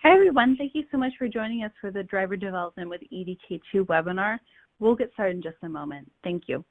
Hi, everyone. Thank you so much for joining us for the Driver Development with EDKII webinar. We'll get started in just a moment. Thank you.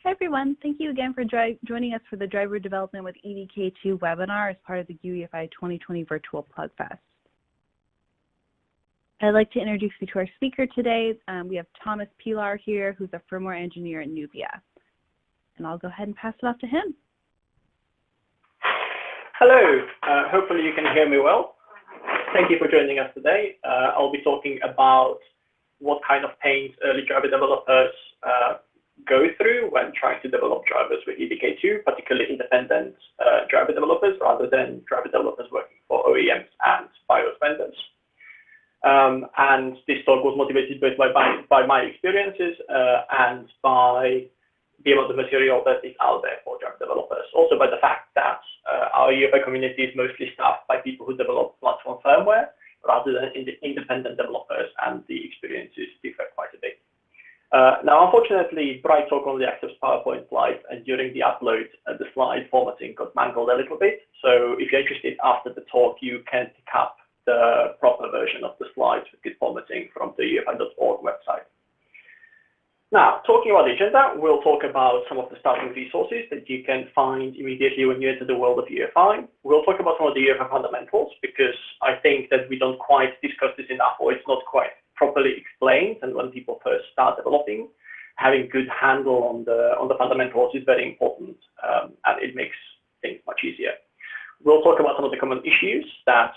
Hi, everyone. Thank you again for joining us for the Driver Development with EDKII webinar as part of the UEFI 2020 Virtual Blackfest. I'd like to introduce you to our speaker today. We have Thomas Pilar here, who's a firmware engineer at Nubia. And I'll go ahead and pass it off to him. Hello. Hopefully you can hear me well. Thank you for joining us today. I'll be talking about what kind of pains early driver developers go through when trying to develop drivers with EDKII, particularly independent driver developers rather than driver developers working for OEMs and BIOS vendors. And this talk was motivated both by my experiences and by the amount of material that is out there for driver developers. Also by the fact that our UEFI community is mostly staffed by people who develop platform firmware rather than independent developers, and the experiences differ quite a bit. Now, unfortunately, BrightTalk only accepts PowerPoint slides, and during the upload, the slide formatting got mangled a little bit. So if you're interested after the talk, you can pick up the proper version of the slides with good formatting from the UEFI.org website. Now, talking about the agenda, we'll talk about some of the starting resources that you can find immediately when you enter the world of UEFI. We'll talk about some of the UEFI fundamentals, because I think that we don't quite discuss this enough, or it's not quite properly explained. And when people first start developing, having good handle on the fundamentals is very important, and it makes things much easier. We'll talk about some of the common issues that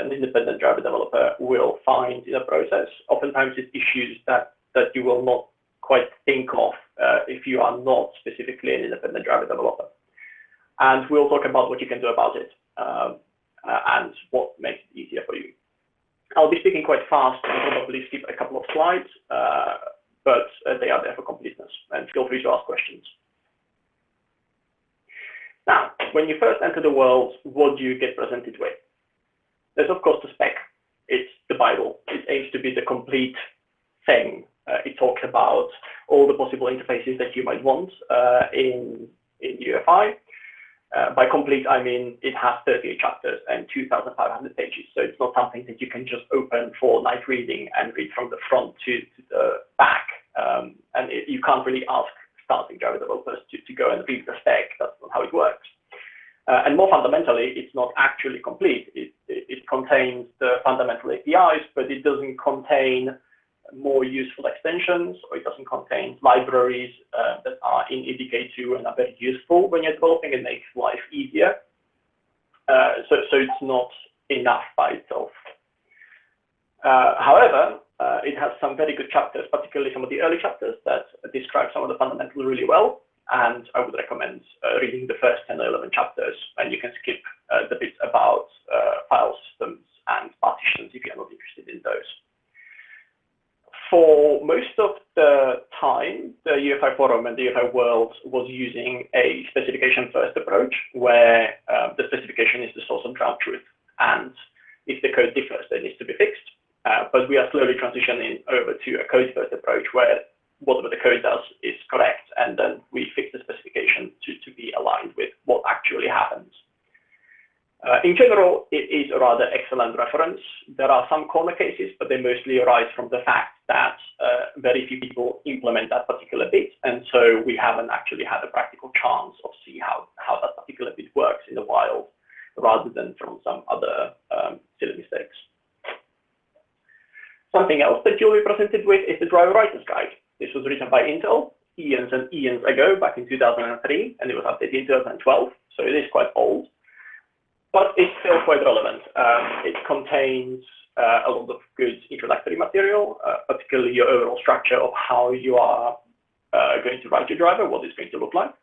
an independent driver developer will find in a process. Oftentimes, it's issues that you will not quite think of if you are not specifically an independent driver developer. And we'll talk about what you can do about it and what makes it easier for you. I'll be speaking quite fast and probably skip a couple of slides, but they are there for completeness, and feel free to ask questions. Now, when you first enter the world, what do you get presented with? There's, of course, the spec. It's the Bible. It aims to be the complete thing. It talks about all the possible interfaces that you might want in UEFI. By complete, I mean it has 38 chapters and 2,500 pages. So it's not something that you can just open for night reading and read from the front to the back. And you can't really ask starting driver developers to go and read the spec. That's not how it works. And more fundamentally, it's not actually complete. It contains the fundamental APIs, but it doesn't contain more useful extensions, or it doesn't contain libraries that are in EDKII and are very useful when you're developing and makes life easier. So it's not enough by itself. However, it has some very good chapters, particularly some of the early chapters that describe some of the fundamentals really well. And I would recommend reading the first 10 or 11 chapters, and you can skip the bits about file systems and partitions if you're not interested in those. For most of the time, the UEFI forum and the UEFI world was using a specification-first approach, where the specification is the source of ground truth. And if the code differs, then it needs to be fixed. But we are slowly transitioning over to a code-first approach, where whatever the code does is correct, and then we fix the specification to be aligned with what actually happens. In general, it is a rather excellent reference. There are some corner cases, but they mostly arise from the fact that very few people implement that particular bit, and so we haven't actually had a practical chance of see how that particular bit works in the wild, rather than from some other silly mistakes. Something else that you'll be presented with is the driver writer's guide. This was written by Intel eons and eons ago, back in 2003, and it was updated in 2012, so it is quite old. But it's still quite relevant. It contains a lot of good introductory material, particularly your overall structure of how you are going to write your driver, what it's going to look like.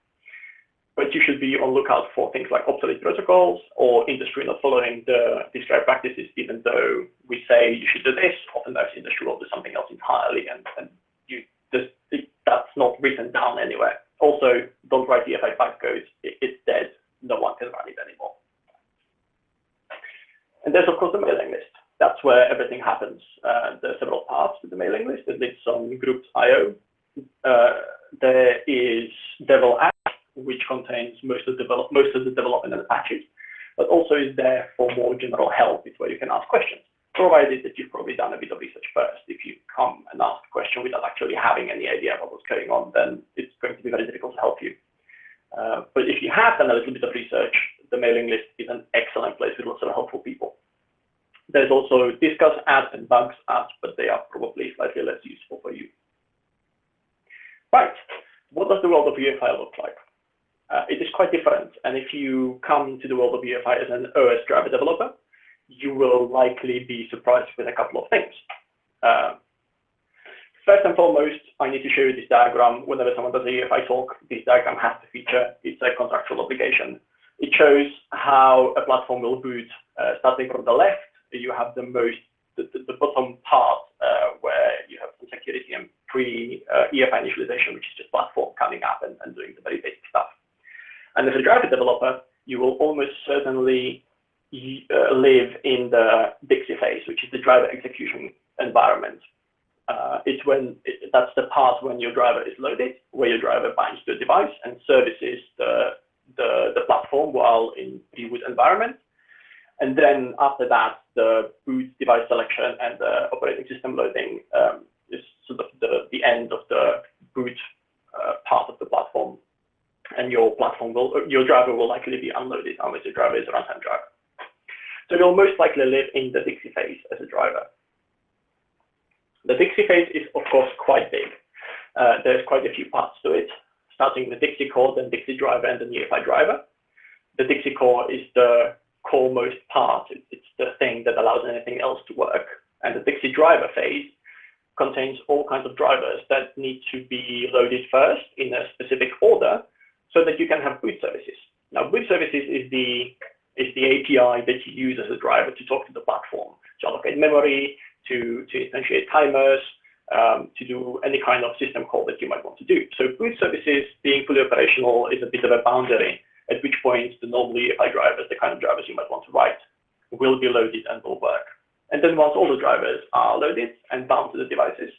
But you should be on lookout for things like obsolete protocols or industry not following the described practices, even though we say you should do this, often those industry will do something else entirely, and that's not written down anywhere. Also, don't write EFI bytecode. It's dead. No one can run it anymore. And there's, of course, the mailing list. That's where everything happens. There are several parts to the mailing list. It lives on groups IO. There is Devel app, which contains most of the development and the patches, but also is there for more general help. It's where you can ask questions, provided that you've probably done a bit of research first. If you come and ask a question without actually having any idea about what's going on, then it's going to be very difficult to help you. But if you have done a little bit of research, the mailing list is an excellent place with lots of helpful people. There's also discuss ads and bugs ads, but they are probably slightly less useful for you. Right, what does the world of UEFI look like? It is quite different, and if you come to the world of UEFI as an OS driver developer, you will likely be surprised with a couple of things. First and foremost, I need to show you this diagram. Whenever someone does a UEFI talk, this diagram has to feature. It's a contractual obligation. It shows how a platform will boot. Starting from the left, you have the bottom part where you have some security and pre-EFI initialization, which is just platform coming up and doing the very basic stuff. And as a driver developer, you will almost certainly live in the Dixie phase, which is the driver execution environment. That's the part when your driver is loaded, where your driver binds to a device and services the platform while in pre-boot environment. And then after that, the boot device selection and the operating system loading is sort of the end of the boot part of the platform. And your driver will likely be unloaded unless your driver is a runtime driver. So you'll most likely live in the Dixie phase as a driver. The Dixie phase is, of course, quite big. There's quite a few parts to it, starting with Dixie core, then Dixie driver, and then UEFI driver. The Dixie core is the core-most part. It's the thing that allows anything else to work. And the Dixie driver phase contains all kinds of drivers that need to be loaded first in a specific order so that you can have boot services. Now, boot services is the API that you use as a driver to talk to the platform, to allocate memory, to instantiate timers, to do any kind of system call that you might want to do. So boot services being fully operational is a bit of a boundary, at which point the normal EFI drivers, the kind of drivers you might want to write, will be loaded and will work. And then once all the drivers are loaded and bound to the devices,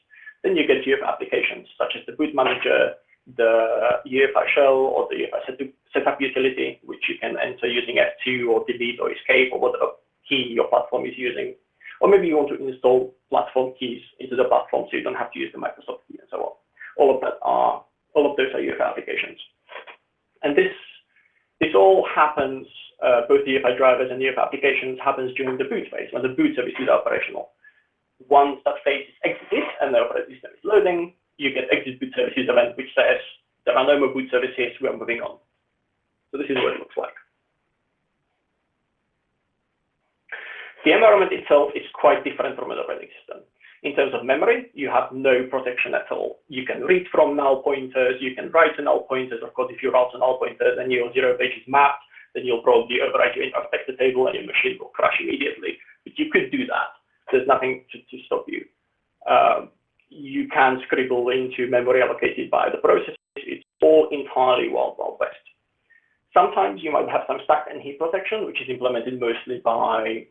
then you get UEFI applications such as the boot manager, the UEFI shell, or the UEFI setup utility, which you can enter using F2 or delete or escape or whatever key your platform is using. Or maybe you want to install platform keys into the platform so you don't have to use the Microsoft key and so on. All of those are UEFI applications. And this all happens, both the UEFI drivers and the UEFI applications happens during the boot phase, when the boot service is operational. Once that phase is exited and the operating system is loading, you get exit boot services event, which says there are no more boot services, we are moving on. So this is what it looks like. The environment itself is quite different from an operating system. In terms of memory, you have no protection at all. You can read from null pointers, you can write to null pointers. Of course, if you route to null pointers and your 0 page is mapped, then you'll probably overwrite your inspector table and your machine will crash immediately. But you could do that. There's nothing to stop you. You can scribble into memory allocated by the process. It's all entirely wild west. Sometimes you might have some stack and heap protection, which is implemented mostly by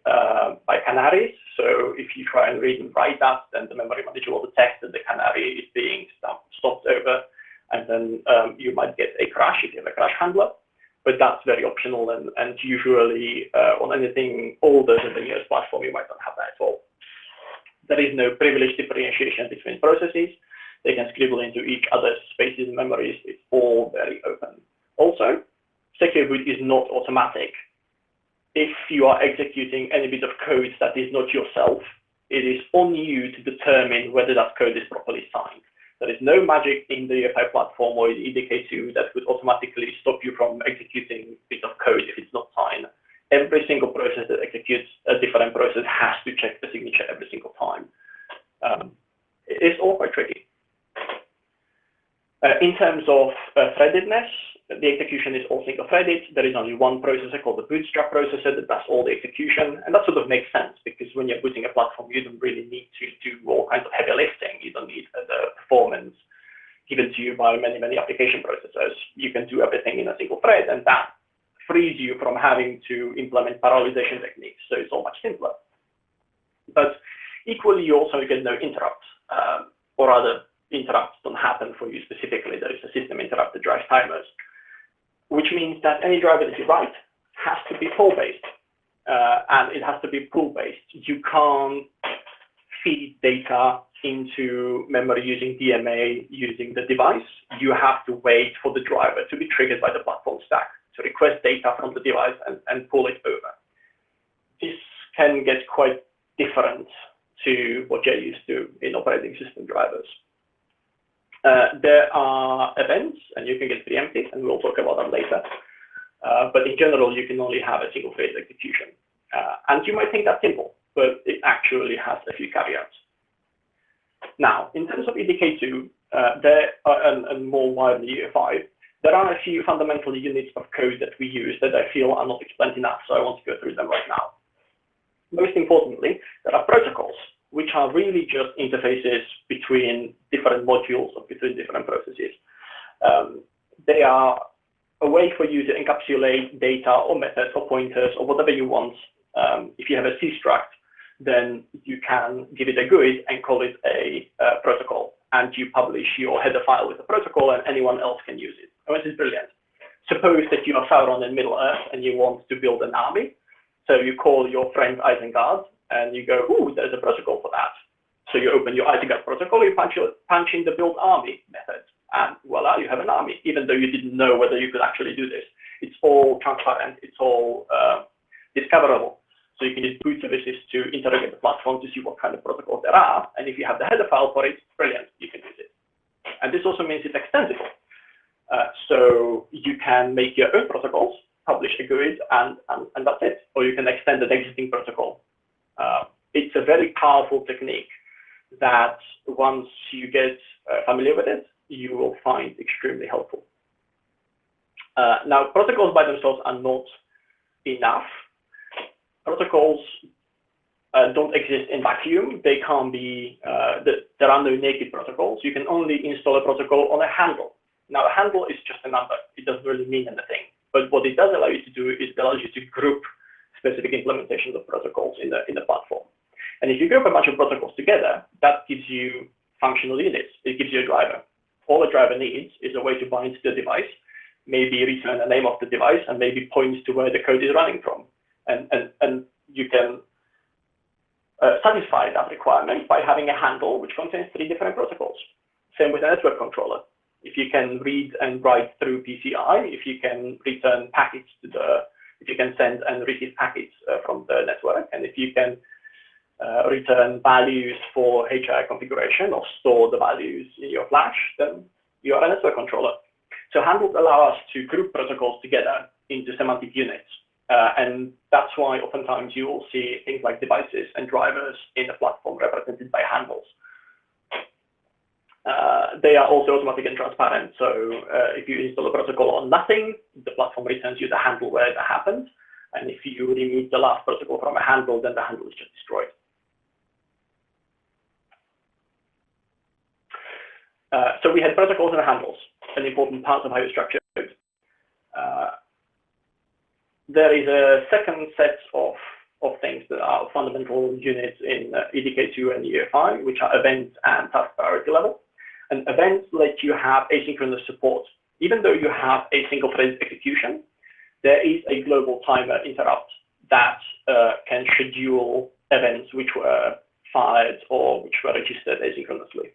canaries. So if you try and read and write that, then the memory manager will detect that the canary is being stopped over, and then you might get a crash if you have a crash handler. but that's very optional, and usually on anything older than the newest platform, you might not have that at all. There is no privilege differentiation between processes. They can scribble into each other's spaces and memories. It's all very open. Also, secure boot is not automatic. If you are executing any bit of code that is not yourself, it is on you to determine whether that code is properly signed. There is no magic in the UEFI platform or in EDKII that would automatically stop you from executing a bit of code if it's not signed. Every single process that executes a different process has to check the signature every single time. It's all quite tricky. In terms of threadedness, the execution is all single-threaded. There is only one processor called the bootstrap processor that does all the execution, and that sort of makes sense because when you're booting a platform, you don't really need to do all kinds of heavy lifting. You don't need the performance given to you by many, many application processors. You can do everything in a single thread, and that frees you from having to implement parallelization techniques, so it's all much simpler. But equally, you also get no interrupts, or rather, interrupts don't happen for you specifically. There is a system interrupt that drives timers, which means that any driver that you write has to be poll-based, and it has to be pool-based. You can't feed data into memory using DMA using the device. You have to wait for the driver to be triggered by the platform stack to request data from the device and pull it over. This can get quite different to what you're used to in operating system drivers. There are events, and you can get preempted, and we'll talk about them later. But in general, you can only have a single phase execution. And you might think that's simple, but it actually has a few caveats. Now, in terms of EDKII, and more widely UEFI, there are a few fundamental units of code that we use that I feel are not explained enough, so I want to go through them right now. Most importantly, there are protocols, which are really just interfaces between different modules or between different processes. They are a way for you to encapsulate data or methods or pointers or whatever you want. If you have a C struct, then you can give it a GUID and call it a protocol, and you publish your header file with the protocol, and anyone else can use it. Oh, this is brilliant. Suppose that you are Sauron in Middle-earth and you want to build an army. So you call your friend Isengard, and you go, ooh, there's a protocol for that. So you open your Isengard protocol, you punch in the build army method, and voila, you have an army, even though you didn't know whether you could actually do this. It's all transparent, it's all discoverable. So you can use boot services to interrogate the platform to see what kind of protocols there are, and if you have the header file for it, brilliant, you can use it. And this also means it's extensible. So you can make your own protocols, publish a GUID, and that's it. Or you can extend an existing protocol. It's a very powerful technique that once you get familiar with it, you will find extremely helpful. Now, protocols by themselves are not enough. Protocols don't exist in vacuum. They can't be, there are no naked protocols. You can only install a protocol on a handle. Now, a handle is just a number. It doesn't really mean anything. But what it does allow you to do is it allows you to group specific implementations of protocols in the platform. And if you group a bunch of protocols together, that gives you functional units. It gives you a driver. All a driver needs is a way to bind to the device, maybe return the name of the device, and maybe point to where the code is running from. And you can satisfy that requirement by having a handle which contains 3 different protocols. Same with a network controller. If you can read and write through PCI, if you can return packets to if you can send and receive packets from the network, and if you can return values for HII configuration or store the values in your flash, then you are a network controller. So handles allow us to group protocols together into semantic units. And that's why oftentimes you will see things like devices and drivers in the platform represented by handles. They are also automatic and transparent. So if you install a protocol on nothing, the platform returns you the handle where that happened. And if you remove the last protocol from a handle, then the handle is just destroyed. So we had protocols and handles, an important part of how you structure code. There is a second set of things that are fundamental units in EDKII and UEFI, which are events and task priority level. And events let you have asynchronous support. Even though you have a single thread execution, there is a global timer interrupt that can schedule events which were fired or which were registered asynchronously.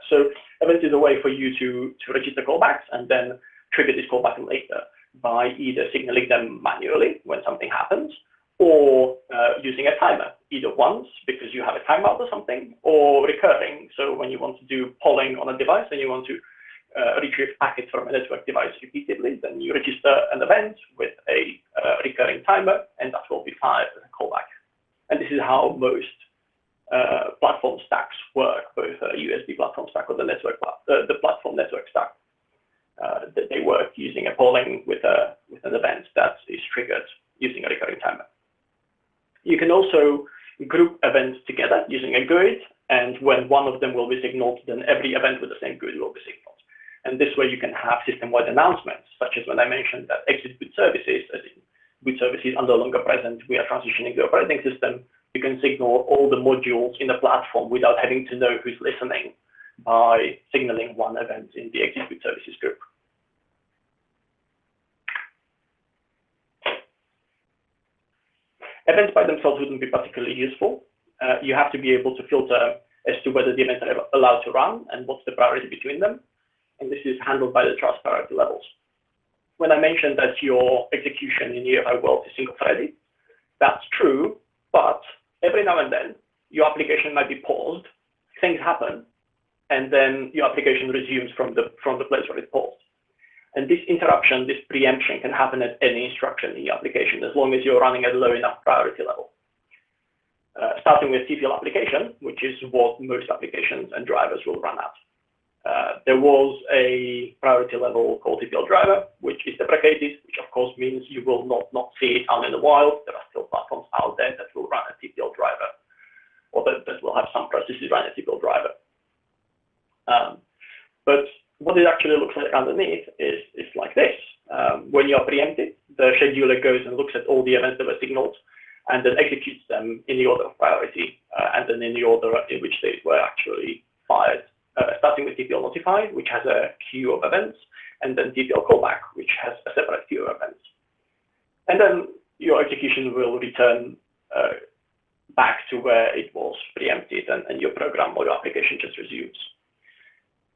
So event is a way for you to register callbacks and then trigger this callback later by either signaling them manually when something happens, or using a timer, either once because you have a timeout or something, or recurring. So when you want to do polling on a device and you want to retrieve packets from a network device repeatedly, then you register an event with a recurring timer, and that will be fired as a callback. And this is how most platform stacks work, both a USB platform stack or the platform network stack. They work using a polling with an event that is triggered using a recurring timer. You can also group events together using a GUID, and when one of them will be signaled, then every event with the same GUID will be signaled. And this way you can have system-wide announcements, such as when I mentioned that exit boot services, as in boot services are no longer present, we are transitioning the operating system. You can signal all the modules in the platform without having to know who's listening by signaling one event in the exit boot services group. Events by themselves wouldn't be particularly useful. You have to be able to filter as to whether the events are allowed to run and what's the priority between them. And this is handled by the trust priority levels. When I mentioned that your execution in UEFI world is single-threaded, that's true, but every now and then your application might be paused, things happen, and then your application resumes from the place where it paused. And this interruption, this preemption, can happen at any instruction in your application as long as you're running at a low enough priority level. Starting with TPL application, which is what most applications and drivers will run at. There was a priority level called TPL driver, which is deprecated, which of course means you will not see it out in the wild. There are still platforms out there that will run a TPL driver, or that will have some processes run a TPL driver. But what it actually looks like underneath is like this. When you're preempted, the scheduler goes and looks at all the events that were signaled and then executes them in the order of priority, and then in the order in which they were actually fired. Starting with TPL notify, which has a queue of events, and then TPL callback, which has a separate queue of events. And then your execution will return back to where it was preempted, and your program or your application just resumes.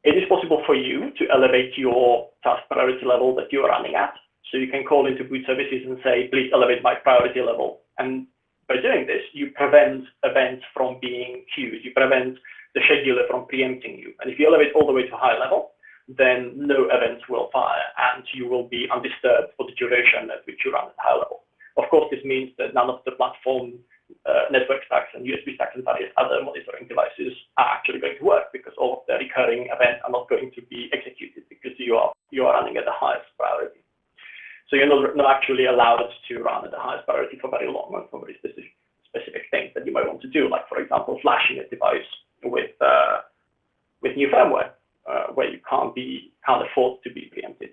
It is possible for you to elevate your task priority level that you are running at. So you can call into boot services and say, please elevate my priority level. And by doing this, you prevent events from being queued. You prevent the scheduler from preempting you. And if you elevate all the way to high level, then no events will fire and you will be undisturbed for the duration at which you run at high level. Of course, this means that none of the platform network stacks and USB stacks and various other monitoring devices are actually going to work, because all of the recurring events are not going to be executed because you are running at the highest priority. So you're not actually allowed to run at the highest priority for very long and for very specific things that you might want to do, like, for example, flashing a device with new firmware, where you can't afford to be preempted.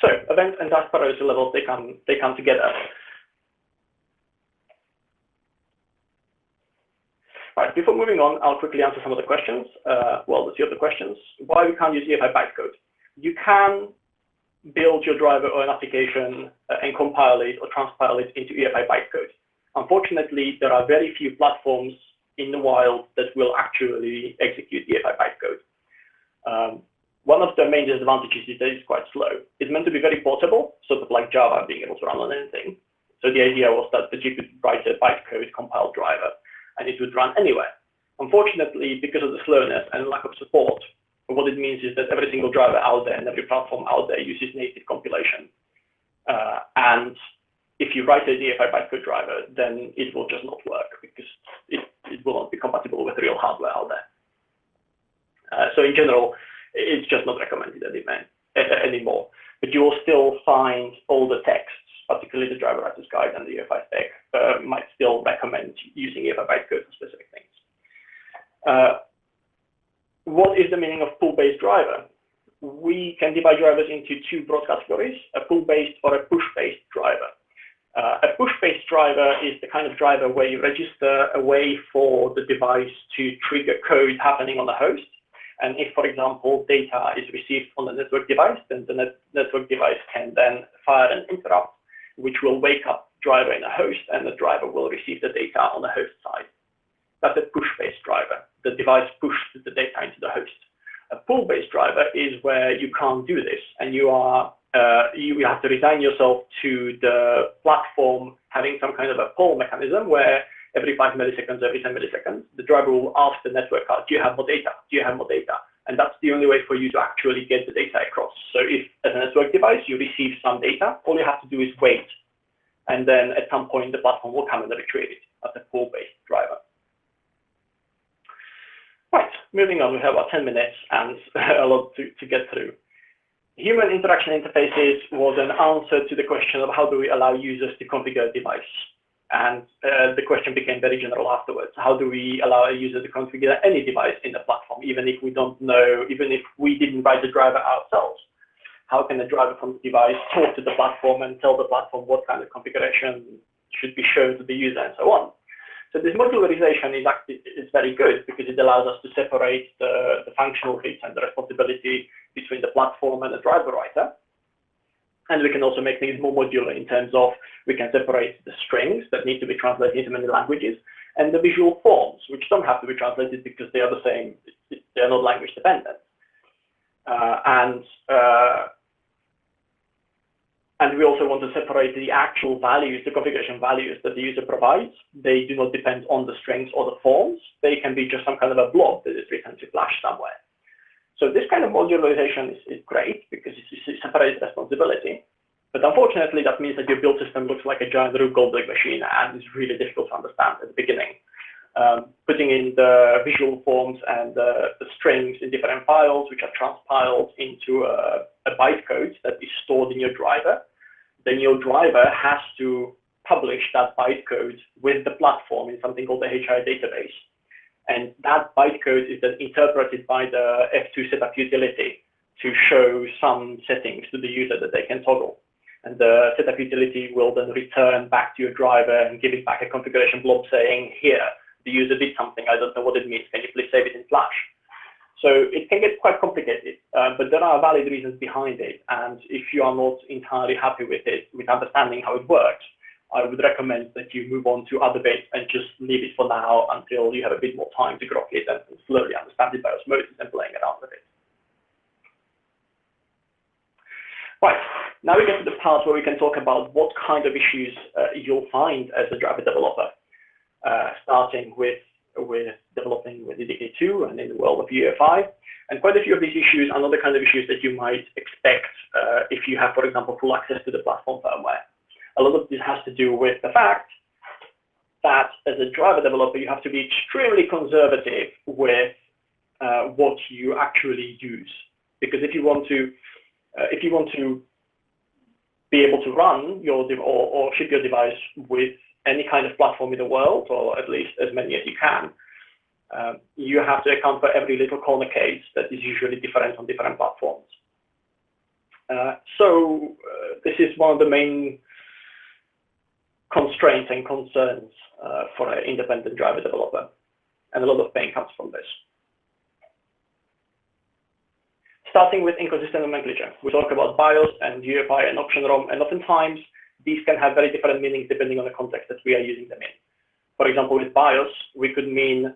So event and task priority levels, they come together. Right, before moving on, I'll quickly answer some of the questions. Well, the two of the questions. Why we can't use EDKII bytecode? You can build your driver or an application and compile it or transpile it into EDKII bytecode. Unfortunately, there are very few platforms in the wild that will actually execute EDKII bytecode. One of the main disadvantages is that it's quite slow. It's meant to be very portable, sort of like Java being able to run on anything. So the idea was that the G could write a bytecode compiled driver, and it would run anywhere. Unfortunately, because of the slowness and lack of support, what it means is that every single driver out there and every platform out there uses native compilation. And if you write a EDKII bytecode driver, then it will just not work because it will not be compatible with real hardware out there. So in general, it's just not recommended anymore. But you will still find all the texts, particularly the driver writer's guide and the UEFI spec, might still recommend using EDKII bytecode for specific things. What is the meaning of pull-based driver? We can divide drivers into two broad categories, a pull-based or a push-based driver. A push-based driver is the kind of driver where you register a way for the device to trigger code happening on the host, And if, for example, data is received on the network device, then the network device can then fire an interrupt, which will wake up driver in a host, and the driver will receive the data on the host side. That's a push-based driver. The device pushes the data into the host. A pull-based driver is where you can't do this, and you have to resign yourself to the platform having some kind of a pull mechanism where every 5 milliseconds, every 10 milliseconds, the driver will ask the network card, do you have more data? Do you have more data? And that's the only way for you to actually get the data across. So if, as a network device, you receive some data, all you have to do is wait. And then at some point, the platform will come and retrieve it. That's a pull-based driver. Right, moving on, we have about 10 minutes and a lot to get through. Human interaction interfaces was an answer to the question of how do we allow users to configure a device. And the question became very general afterwards. How do we allow a user to configure any device in the platform, even if we don't know, even if we didn't write the driver ourselves? How can a driver from the device talk to the platform and tell the platform what kind of configuration should be shown to the user and so on? So this modularization is very good because it allows us to separate the functional bits and the responsibility between the platform and the driver writer. And we can also make things more modular in terms of we can separate the strings that need to be translated into many languages and the visual forms, which don't have to be translated because they are the same, they are not language dependent. And we also want to separate the actual values, the configuration values that the user provides. They do not depend on the strings or the forms. They can be just some kind of a blob that is written to Flash somewhere. So this kind of modularization is great because it separates responsibility. But unfortunately, that means that your build system looks like a giant Rube Goldberg machine and is really difficult to understand at the beginning. Putting in the visual forms and the strings in different files, which are transpiled into a bytecode that is stored in your driver. Then your driver has to publish that bytecode with the platform in something called the HI database. And that bytecode is then interpreted by the F2 setup utility to show some settings to the user that they can toggle. And the setup utility will then return back to your driver and give it back a configuration blob saying, here, the user did something, I don't know what it means, can you please save it in Flash? So it can get quite complicated, but there are valid reasons behind it. And if you are not entirely happy with it, with understanding how it works, I would recommend that you move on to other bits and just leave it for now until you have a bit more time to grok it and slowly understand it by osmosis and playing around with it. Right, now we get to the part where we can talk about what kind of issues you'll find as a driver developer, starting with developing with EDKII and in the world of UEFI. And quite a few of these issues are not the kind of issues that you might expect if you have, for example, full access to the platform firmware. A lot of this has to do with the fact that as a driver developer, you have to be extremely conservative with what you actually use. Because if you want to be able to run your or ship your device with any kind of platform in the world, or at least as many as you can, you have to account for every little corner case that is usually different on different platforms. So this is one of the main constraints and concerns for an independent driver developer, and a lot of pain comes from this. Starting with inconsistent nomenclature, we talk about BIOS and UEFI and option ROM, and oftentimes these can have very different meanings depending on the context that we are using them in. For example, with BIOS, we could mean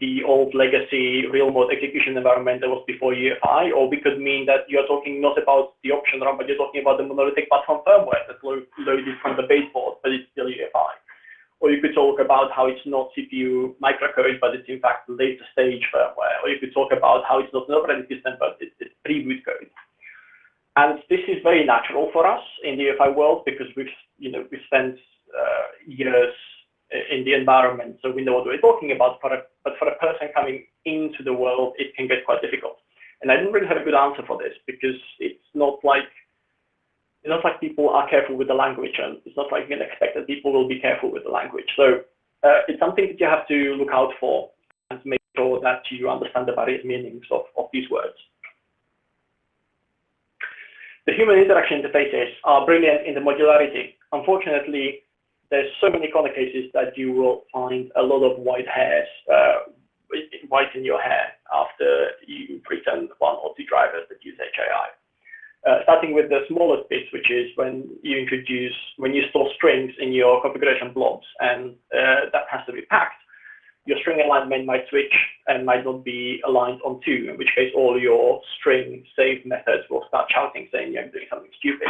the old legacy real mode execution environment that was before UEFI, or we could mean that you're talking not about the option ROM, but you're talking about the monolithic platform firmware that's loaded from the baseboard, but it's still UEFI. Or you could talk about how it's not CPU microcode, but it's in fact later stage firmware. Or you could talk about how it's not an operating system, but it's pre-boot code. And this is very natural for us in the UEFI world because we've spent years in the environment, so we know what we're talking about. But for a person coming into the world, it can get quite difficult. And I didn't really have a good answer for this because it's not like people are careful with the language, and it's not like you can expect that people will be careful with the language. So it's something that you have to look out for and make sure that you understand the various meanings of these words. The human interaction interfaces are brilliant in the modularity. Unfortunately, there's so many corner cases that you will find a lot of white hairs whiten your hair after you've written one or two drivers that use HII. Starting with the smallest bits, which is when you store strings in your configuration blobs, and that has to be packed. Your string alignment might switch and might not be aligned on 2, in which case all your string save methods will start shouting, saying you're doing something stupid.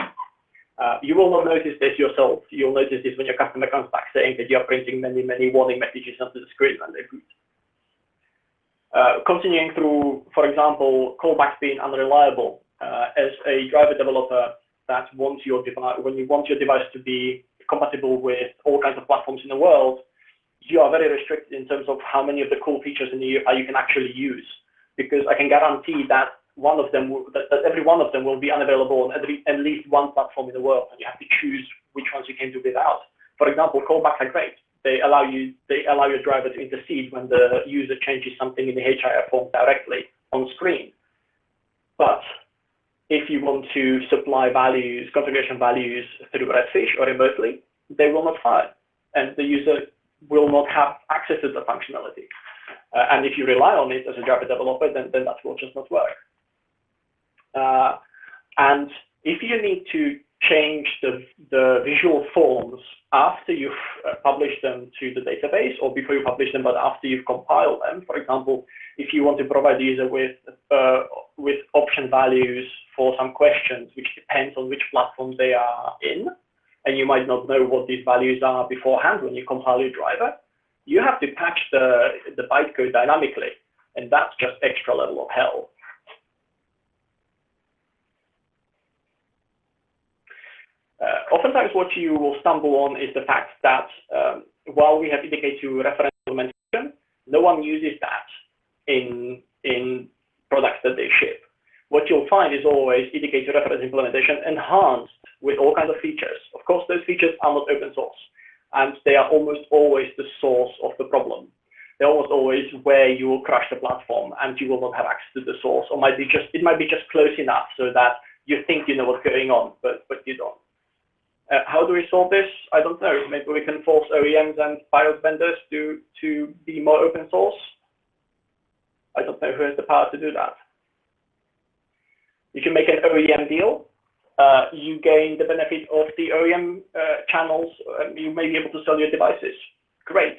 You will not notice this yourself. You'll notice this when your customer comes back saying that you're printing many, many warning messages onto the screen when they boot. Continuing through, for example, callbacks being unreliable. As a driver developer that wants your device, when you want your device to be compatible with all kinds of platforms in the world, you are very restricted in terms of how many of the cool features in the UEFI you can actually use, because I can guarantee that every one of them will be unavailable on at least one platform in the world, and you have to choose which ones you can do without. For example, callbacks are great. They allow your driver to intercede when the user changes something in the HII form directly on screen. But if you want to supply values, configuration values through Redfish or remotely, they will not fire, and the user will not have access to the functionality. And if you rely on it as a Java developer, then that will just not work. And if you need to change the visual forms after you've published them to the database, or before you publish them, but after you've compiled them, for example, if you want to provide the user with option values for some questions, which depends on which platform they are in, and you might not know what these values are beforehand when you compile your driver, you have to patch the bytecode dynamically, and that's just extra level of hell. Oftentimes what you will stumble on is the fact that while we have EDKII reference implementation, no one uses that in products that they ship. What you'll find is always EDKII reference implementation enhanced with all kinds of features. Of course, those features are not open source, and they are almost always the source of the problem. They're almost always where you will crash the platform, and you will not have access to the source, or it might be just close enough so that you think you know what's going on, but you don't. How do we solve this? I don't know. Maybe we can force OEMs and BIOS vendors to be more open source. I don't know who has the power to do that. If you make an OEM deal, you gain the benefit of the OEM channels. You may be able to sell your devices. Great.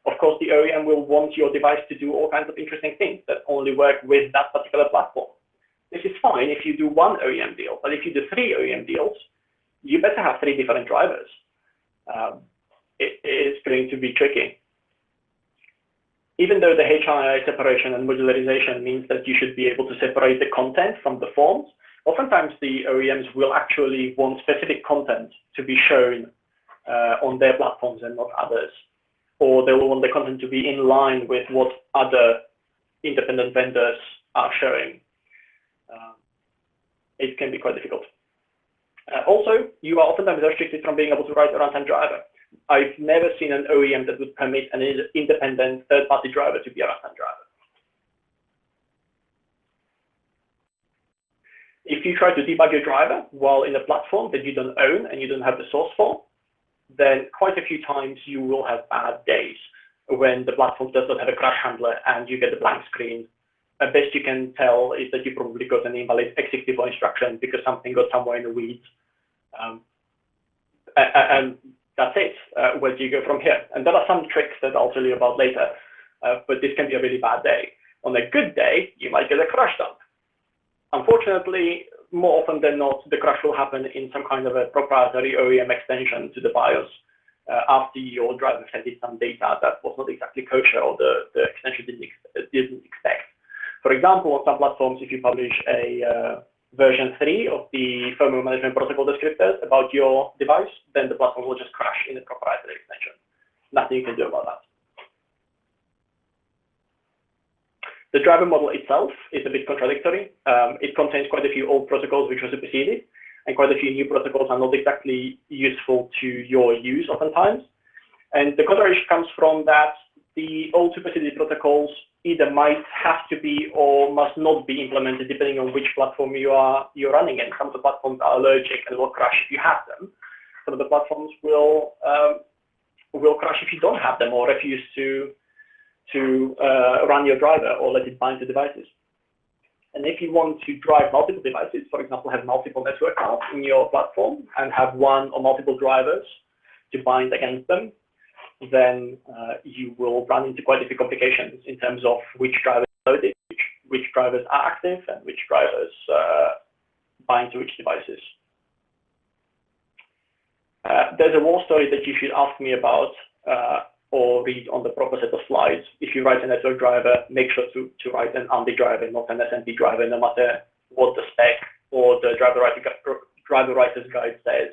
Of course, the OEM will want your device to do all kinds of interesting things that only work with that particular platform. This is fine if you do one OEM deal, but if you do 3 OEM deals, you better have 3 different drivers. It is going to be tricky. Even though the HII separation and modularization means that you should be able to separate the content from the forms, oftentimes the OEMs will actually want specific content to be shown on their platforms and not others. Or they will want the content to be in line with what other independent vendors are showing. It can be quite difficult. Also, you are oftentimes restricted from being able to write a runtime driver. I've never seen an OEM that would permit an independent third-party driver to be a runtime driver. If you try to debug your driver while in a platform that you don't own and you don't have the source for, then quite a few times you will have bad days when the platform does not have a crash handler and you get a blank screen. The best you can tell is that you probably got an invalid executable instruction because something got somewhere in the weeds. And that's it. Where do you go from here? And there are some tricks that I'll tell you about later, but this can be a really bad day. On a good day, you might get a crash dump. Unfortunately, more often than not, the crash will happen in some kind of a proprietary OEM extension to the BIOS after your driver sent in some data that was not exactly kosher or the extension didn't expect. For example, on some platforms, if you publish a version 3 of the firmware management protocol descriptors about your device, then the platform will just crash in the proprietary extension. Nothing you can do about that. The driver model itself is a bit contradictory. It contains quite a few old protocols which were superseded, and quite a few new protocols are not exactly useful to your use oftentimes. And the contradiction comes from that the old superseded protocols either might have to be or must not be implemented depending on which platform you're running in. Some of the platforms are allergic and will crash if you have them. Some of the platforms will crash if you don't have them or refuse to to run your driver or let it bind to devices. And if you want to drive multiple devices, for example, have multiple network cards in your platform and have one or multiple drivers to bind against them, then you will run into quite a few complications in terms of which drivers are loaded, which drivers are active, and which drivers bind to which devices. There's a war story that you should ask me about or read on the proper set of slides. If you write a network driver, make sure to write an ANDI driver, not an SNP driver, no matter what the spec or the driver writer's guide says.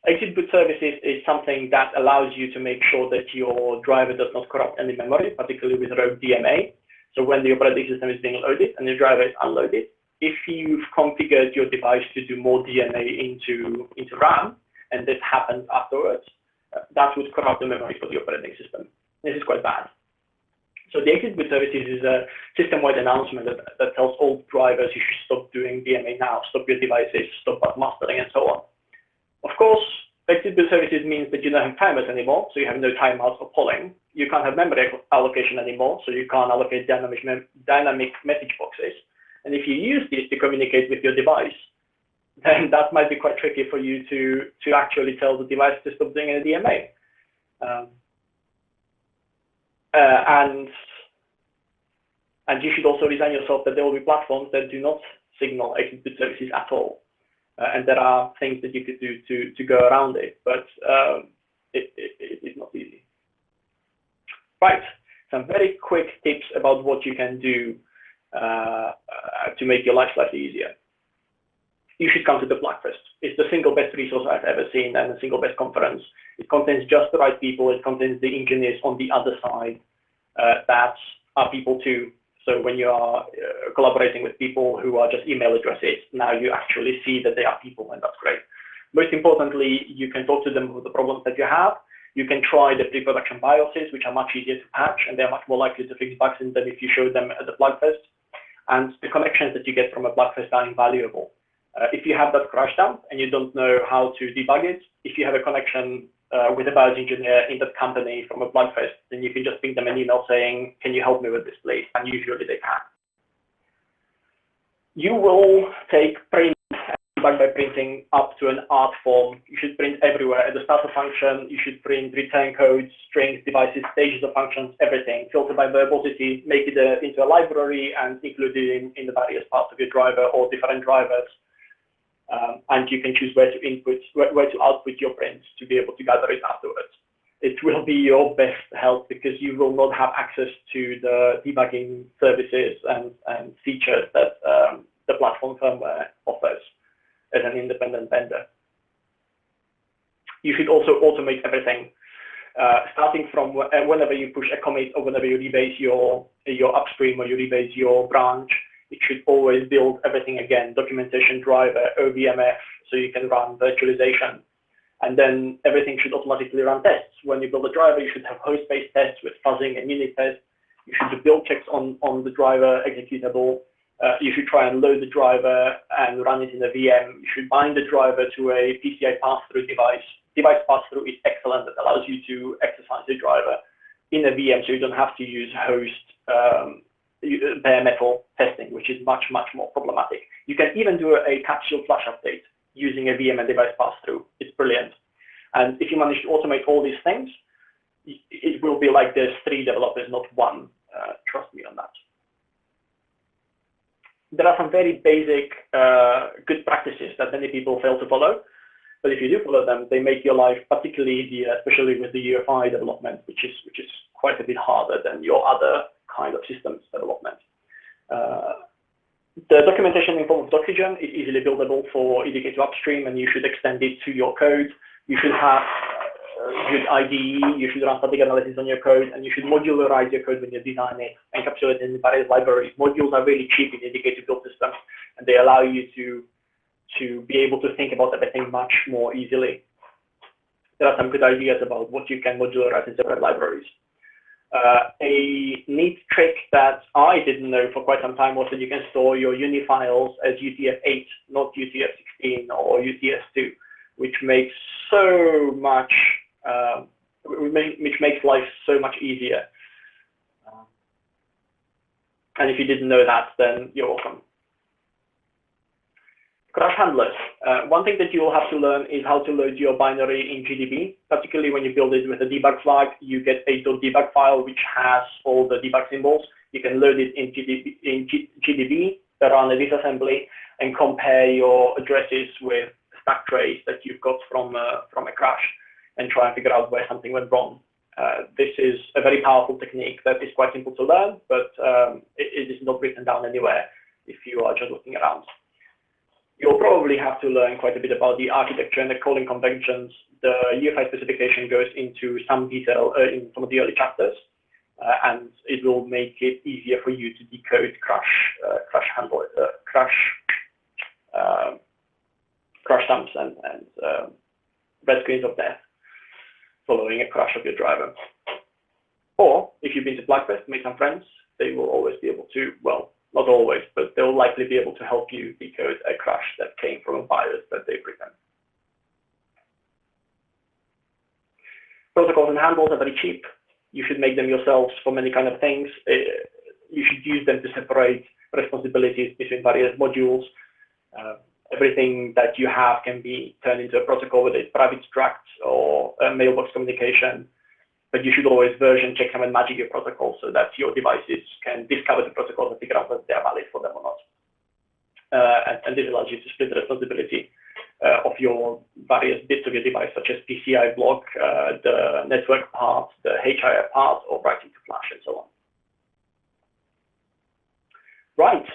Exit boot services is something that allows you to make sure that your driver does not corrupt any memory, particularly with rogue DMA. So when the operating system is being loaded and the driver is unloaded, if you've configured your device to do more DMA into RAM, and this happens afterwards, that would corrupt the memory for the operating system. This is quite bad. So the exit boot services is a system-wide announcement that tells all drivers you should stop doing DMA now, stop your devices, stop bug mastering, and so on. Of course, exit boot services means that you don't have timers anymore, so you have no timeouts or polling. You can't have memory allocation anymore, so you can't allocate dynamic message boxes. And if you use this to communicate with your device, then that might be quite tricky for you to actually tell the device to stop doing any DMA. And you should also resign yourself that there will be platforms that do not signal exit boot services at all. And there are things that you could do to go around it, but it is not easy. Right, some very quick tips about what you can do to make your life slightly easier. You should come to the Blackfest. It's the single best resource I've ever seen and the single best conference. It contains just the right people. It contains the engineers on the other side that are people too. So when you are collaborating with people who are just email addresses, now you actually see that they are people, and that's great. Most importantly, you can talk to them about the problems that you have. You can try the pre-production BIOSes, which are much easier to patch, and they're much more likely to fix bugs in them if you show them at the Blackfest. And the connections that you get from a Blackfest are invaluable. If you have that crash dump and you don't know how to debug it, if you have a connection with a BIOS engineer in that company from a Blackfest, then you can just ping them an email saying, can you help me with this, please? And usually they can. You will take print and debug by printing up to an art form. You should print everywhere. At the starter function, you should print return codes, strings, devices, stages of functions, everything. Filter by verbosity, make it into a library and include it in the various parts of your driver or different drivers. And you can choose where to output your prints to be able to gather it afterwards. It will be your best help because you will not have access to the debugging services and features that the platform firmware offers as an independent vendor. You should also automate everything, starting from whenever you push a commit or whenever you rebase your upstream or you rebase your branch. It should always build everything again, documentation driver, OVMF, so you can run virtualization. And then everything should automatically run tests. When you build a driver, you should have host-based tests with fuzzing and unit tests. You should do build checks on the driver executable. You should try and load the driver and run it in a VM. You should bind the driver to a PCI pass-through device. Device pass-through is excellent. It allows you to exercise the driver in a VM, so you don't have to use host bare metal testing, which is much, much more problematic. You can even do a capsule flash update using a VM and device pass-through. It's brilliant. And if you manage to automate all these things, it will be like there's 3 developers, not 1. Trust me on that. There are some very basic good practices that many people fail to follow. But if you do follow them, they make your life particularly easier, especially with the UEFI development, which is quite a bit harder than your other kind of systems development. The documentation in form of Docugen is easily buildable for EDKII upstream, and you should extend it to your code. You should have good IDE, you should run static analysis on your code, and you should modularize your code when you design it, encapsulate it in various libraries. Modules are really cheap in EDKII build systems, and they allow you to be able to think about everything much more easily. There are some good ideas about what you can modularize in separate libraries. A neat trick that I didn't know for quite some time was that you can store your UNI files as UTF-8, not UTF-16 or UTF-2, which makes so much, which makes life so much easier. And if you didn't know that, then you're welcome. Crash handlers. One thing that you'll have to learn is how to load your binary in GDB, particularly when you build it with a debug flag. You get a .debug file which has all the debug symbols. You can load it in GDB, run a disassembly, and compare your addresses with stack trace that you've got from a crash, and try and figure out where something went wrong. This is a very powerful technique that is quite simple to learn, but it is not written down anywhere if you are just looking around. You'll probably have to learn quite a bit about the architecture and the calling conventions. The UEFI specification goes into some detail in some of the early chapters, and it will make it easier for you to decode crash dumps and red screens of death following a crash of your driver. Or if you've been to Blackfest, make some friends, they will always be able to, well, not always, but they'll likely be able to help you decode a crash that came from a virus that they've written. Protocols and handles are very cheap. You should make them yourselves for many kind of things. You should use them to separate responsibilities between various modules. Everything that you have can be turned into a protocol, whether it's private struct or mailbox communication. But you should always version check them and magic your protocol so that your devices can discover the protocols and figure out whether they are valid for them or not. And this allows you to split the responsibility of your various bits of your device, such as PCI block, the network part, the HIF part, or writing to flash, and so on. Right,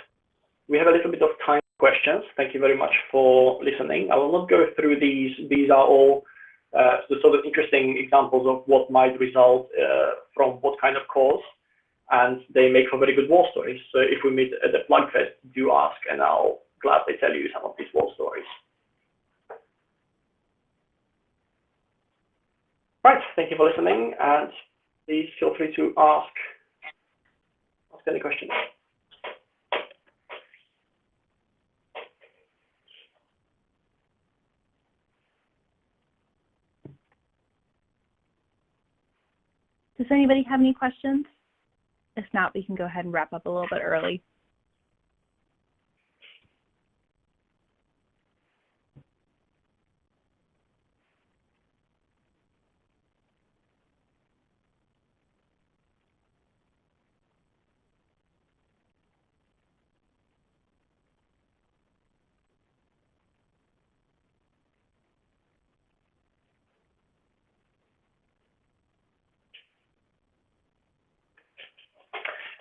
we have a little bit of time for questions. Thank you very much for listening. I will not go through these. These are all the sort of interesting examples of what might result from what kind of cause, and they make for very good war stories. So if we meet at the Blackfest, do ask, and I'll gladly tell you some of these war stories. Right, thank you for listening, and please feel free to ask any questions. Does anybody have any questions? If not, we can go ahead and wrap up a little bit early.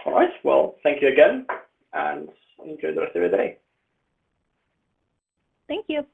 All right, well, thank you again, and enjoy the rest of your day. Thank you.